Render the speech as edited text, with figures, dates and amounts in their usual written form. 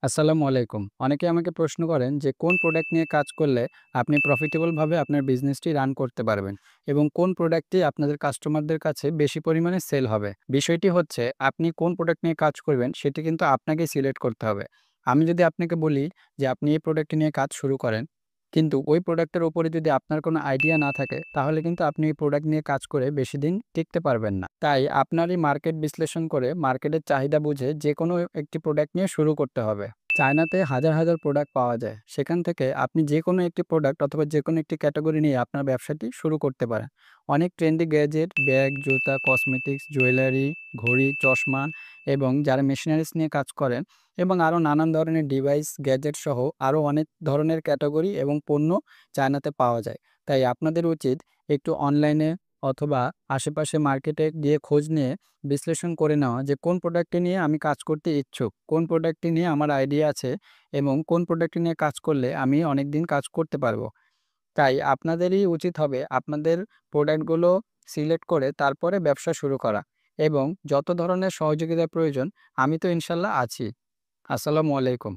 আসসালামু আলাইকুম। অনেকে আমাকে প্রশ্ন করেন যে কোন প্রোডাক্ট নিয়ে কাজ করলে আপনি প্রফিটেবল ভাবে আপনার বিজনেসটি রান করতে পারবেন এবং কোন প্রোডাক্টটি আপনাদের কাস্টমারদের কাছে বেশি পরিমাণে সেল হবে। বিষয়টি হচ্ছে আপনি কোন প্রোডাক্ট নিয়ে কাজ করবেন সেটি কিন্তু আপনাকেই সিলেক্ট করতে হবে। আমি যদি আপনাকে বলি যে আপনি এই প্রোডাক্টটি নিয়ে কাজ শুরু করেন, কিন্তু ওই প্রোডাক্টের উপরে যদি আপনার কোনো আইডিয়া না থাকে তাহলে কিন্তু আপনি এই প্রোডাক্ট নিয়ে কাজ করে বেশি দিন টিকতে পারবেন না। তাই আপনারই মার্কেট বিশ্লেষণ করে মার্কেটের চাহিদা বুঝে যেকোনো একটি প্রোডাক্ট নিয়ে শুরু করতে হবে। চায়নাতে হাজার, হাজার প্রোডাক্ট পাওয়া যায়। সেখান থেকে আপনি যেকোনো একটি প্রোডাক্ট অথবা যেকোনো একটি ক্যাটেগরি নিয়ে আপনার ব্যবসাটি শুরু করতে পারেন। অনেক ট্রেন্ডি গ্যাজেট, ব্যাগ, জুতা, কসমেটিক্স, জুয়েলারি, ঘড়ি, চশমা এবং যারা মেশিনারিজ নিয়ে কাজ করেন এবং আরও নানান ধরনের ডিভাইস, গ্যাজেট সহ আরও অনেক ধরনের ক্যাটেগরি এবং পণ্য চায়নাতে পাওয়া যায়। তাই আপনাদের উচিত একটু অনলাইনে অথবা আশেপাশে মার্কেটে গিয়ে খোঁজ নিয়ে বিশ্লেষণ করে নেওয়া যে কোন প্রোডাক্টটি নিয়ে আমি কাজ করতে ইচ্ছুক, কোন প্রোডাক্টটি নিয়ে আমার আইডিয়া আছে এবং কোন প্রোডাক্টটি নিয়ে কাজ করলে আমি অনেকদিন কাজ করতে পারবো। তাই আপনাদেরই উচিত হবে আপনাদের প্রোডাক্টগুলো সিলেক্ট করে তারপরে ব্যবসা শুরু করা এবং যত ধরনের সহযোগিতা প্রয়োজন আমি তো ইনশাল্লাহ আছি। আসসালামু আলাইকুম।